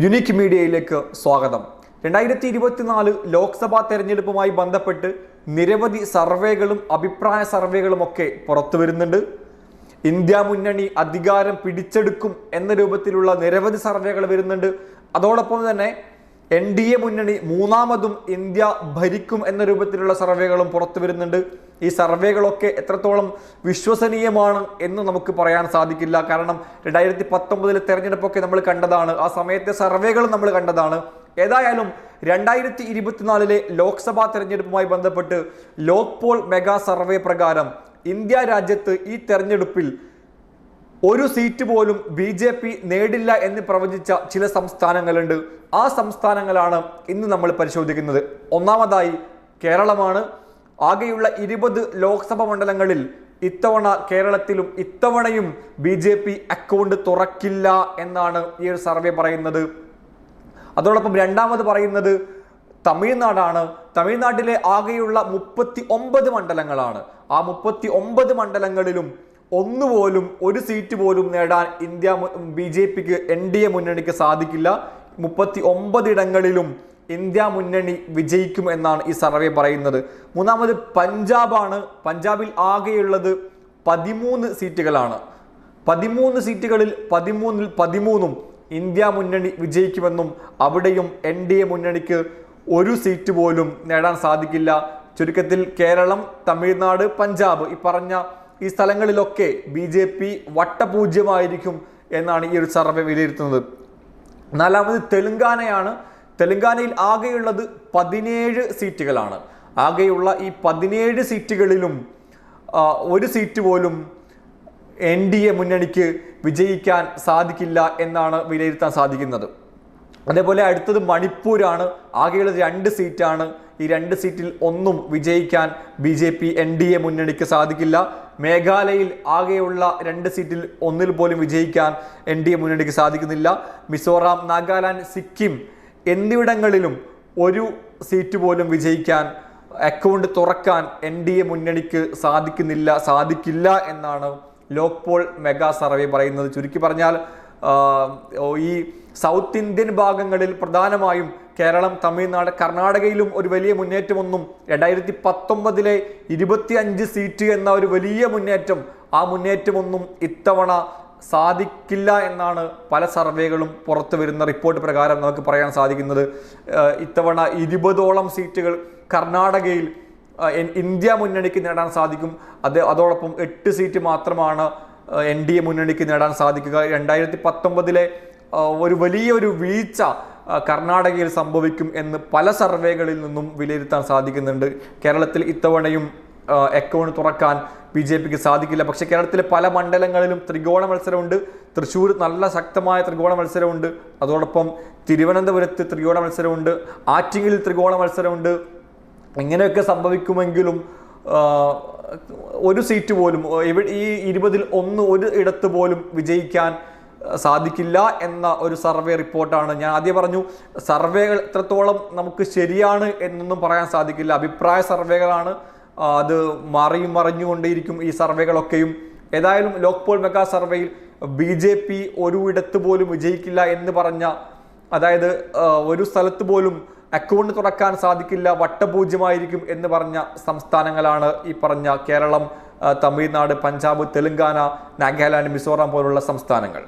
Unique മീഡിയയിലേക്ക് സ്വാഗതം. 2024 ലോക്സഭാ തെരഞ്ഞെടുപ്പുമായി ബന്ധപ്പെട്ട് നിരവധി സർവേകളും അഭിപ്രായ സർവേകളുമൊക്കെ പുറത്തു വരുന്നുണ്ട്. ഇന്ത്യ മുന്നണി അധികാരം പിടിച്ചെടുക്കും എന്ന രൂപത്തിലുള്ള നിരവധി സർവേകൾ വരുന്നുണ്ട്. അതോടൊപ്പം തന്നെ NDA മുന്നണി മൂന്നാമതും ഇന്ത്യ ഭരിക്കും എന്ന രൂപത്തിലുള്ള സർവേകളും പുറത്തു വരുന്നുണ്ട്. ഈ സർവേകളൊക്കെ എത്രത്തോളം വിശ്വസനീയമാണ് എന്ന് നമുക്ക് പറയാൻ സാധിക്കില്ല. കാരണം 2019 തെരഞ്ഞെടുപ്പൊക്കെ നമ്മൾ കണ്ടതാണ്, ആ സമയത്തെ സർവേകൾ നമ്മൾ കണ്ടതാണ്. ഏതായാലും 2024 ലോക്സഭാ തെരഞ്ഞെടുപ്പുമായി ബന്ധപ്പെട്ട് ലോക്പോൾ മെഗാ സർവേ പ്രകാരം ഇന്ത്യ രാജ്യത്ത് ഈ തെരഞ്ഞെടുപ്പിൽ ഒരു സീറ്റ് പോലും BJP നേടില്ല എന്ന് പ്രവചിച്ച ചില സംസ്ഥാനങ്ങളുണ്ട്. ആ സംസ്ഥാനങ്ങളാണ് ഇന്ന് നമ്മൾ പരിശോധിക്കുന്നത്. ഒന്നാമതായി കേരളമാണ്. ആകെയുള്ള 20 ലോക്സഭാ മണ്ഡലങ്ങളിൽ ഇത്തവണ കേരളത്തിലും ഇത്തവണയും BJP അക്കൗണ്ട് തുറക്കില്ല എന്നാണ് ഈ ഒരു സർവേ പറയുന്നത്. അതോടൊപ്പം രണ്ടാമത് പറയുന്നത് തമിഴ്നാടാണ്. തമിഴ്നാട്ടിലെ ആകെയുള്ള 39 മണ്ഡലങ്ങളാണ്. ആ 39 മണ്ഡലങ്ങളിലും ഒന്നുപോലും ഒരു സീറ്റ് പോലും നേടാൻ BJPക്ക് NDA മുന്നണിക്ക് സാധിക്കില്ല. 39 ഇടങ്ങളിലും ഇന്ത്യ മുന്നണി വിജയിക്കും എന്നാണ് ഈ സർവേ പറയുന്നത്. മൂന്നാമത് പഞ്ചാബാണ്. പഞ്ചാബിൽ ആകെയുള്ളത് 13 സീറ്റുകളാണ്. 13 സീറ്റുകളിൽ 13-ൽ 13ഉം ഇന്ത്യ മുന്നണി വിജയിക്കുമെന്നും അവിടെയും NDA മുന്നണിക്ക് ഒരു സീറ്റ് പോലും നേടാൻ സാധിക്കില്ല. ചുരുക്കത്തിൽ കേരളം, തമിഴ്നാട്, പഞ്ചാബ് ഈ പറഞ്ഞ ഈ സ്ഥലങ്ങളിലൊക്കെ BJP വട്ടപൂജ്യമായിരിക്കും എന്നാണ് ഈ ഒരു സർവേ വിലയിരുത്തുന്നത്. നാലാമത് തെലുങ്കാനയാണ്. തെലുങ്കാനയിൽ ആകെയുള്ളത് 17 സീറ്റുകളാണ്. ആകെയുള്ള ഈ 17 സീറ്റുകളിലും ഒരു സീറ്റ് പോലും NDA മുന്നണിക്ക് വിജയിക്കാൻ സാധിക്കില്ല എന്നാണ് വിലയിരുത്താൻ സാധിക്കുന്നത്. അതേപോലെ അടുത്തത് മണിപ്പൂരാണ്. ആകെയുള്ളത് 2 സീറ്റാണ്. ഈ 2 സീറ്റിൽ ഒന്നും വിജയിക്കാൻ BJP NDA മുന്നണിക്ക് സാധിക്കില്ല. മേഘാലയയിൽ ആകെയുള്ള 2 സീറ്റിൽ ഒന്നിൽ പോലും വിജയിക്കാൻ NDA മുന്നണിക്ക് സാധിക്കുന്നില്ല. മിസോറാം, നാഗാലാൻഡ്, സിക്കിം എന്നിവിടങ്ങളിലും ഒരു സീറ്റ് പോലും വിജയിക്കാൻ, അക്കൗണ്ട് തുറക്കാൻ NDA മുന്നണിക്ക് സാധിക്കില്ല എന്നാണ് ലോക്പോൾ മെഗാ സർവേ പറയുന്നത്. ചുരുക്കി പറഞ്ഞാൽ ഈ സൗത്ത് ഇന്ത്യൻ ഭാഗങ്ങളിൽ പ്രധാനമായും കേരളം, തമിഴ്നാട്, കർണാടകയിലും ഒരു വലിയ മുന്നേറ്റമൊന്നും 2019 25 സീറ്റ് എന്ന ഒരു വലിയ മുന്നേറ്റം, ആ മുന്നേറ്റമൊന്നും ഇത്തവണ സാധിക്കില്ല എന്നാണ് പല സർവേകളും പുറത്തു വരുന്ന റിപ്പോർട്ട് പ്രകാരം നമുക്ക് പറയാൻ സാധിക്കുന്നത്. ഇത്തവണ 20ഓളം സീറ്റുകൾ കർണാടകയിൽ ഇന്ത്യ മുന്നണിക്ക് നേടാൻ സാധിക്കും. അതോടൊപ്പം 8 സീറ്റ് മാത്രമാണ് NDA മുന്നണിക്ക് നേടാൻ സാധിക്കുക. 2019 ഒരു വലിയൊരു വീഴ്ച കർണാടകയിൽ സംഭവിക്കും എന്ന് പല സർവേകളിൽ നിന്നും വിലയിരുത്താൻ സാധിക്കുന്നുണ്ട്. കേരളത്തിൽ ഇത്തവണയും അക്കൗണ്ട് തുറക്കാൻ BJPക്ക് സാധിക്കില്ല. പക്ഷെ കേരളത്തിലെ പല മണ്ഡലങ്ങളിലും ത്രികോണ മത്സരമുണ്ട്. തൃശ്ശൂർ നല്ല ശക്തമായ ത്രികോണ മത്സരമുണ്ട്. അതോടൊപ്പം തിരുവനന്തപുരത്ത് ത്രികോണ മത്സരമുണ്ട്. ആറ്റിങ്ങലിൽ ത്രികോണ മത്സരമുണ്ട്. ഇങ്ങനെയൊക്കെ സംഭവിക്കുമെങ്കിലും ഒരു സീറ്റ് പോലും ഈ 20-ൽ ഒരു ഇടത്ത് പോലും വിജയിക്കാൻ സാധിക്കില്ല എന്ന ഒരു സർവേ റിപ്പോർട്ടാണ്. ഞാൻ ആദ്യം പറഞ്ഞു, സർവേകൾ എത്രത്തോളം നമുക്ക് ശരിയാണ് എന്നൊന്നും പറയാൻ സാധിക്കില്ല. അഭിപ്രായ സർവേകളാണ്, അത് മറിഞ്ഞുകൊണ്ടേയിരിക്കും ഈ സർവേകളൊക്കെയും. ഏതായാലും ലോക്പോൾ മെഗാ സർവേയിൽ BJP ഒരു ഇടത്ത് പോലും വിജയിക്കില്ല എന്ന് പറഞ്ഞ, അതായത് ഒരു സ്ഥലത്ത് പോലും അക്കൗണ്ട് തുറക്കാൻ സാധിക്കില്ല, വട്ടപൂജ്യമായിരിക്കും എന്ന് പറഞ്ഞ സംസ്ഥാനങ്ങളാണ് ഈ പറഞ്ഞ കേരളം, തമിഴ്നാട്, പഞ്ചാബ്, തെലുങ്കാന, നാഗാലാൻഡ്, മിസോറാം പോലുള്ള സംസ്ഥാനങ്ങൾ.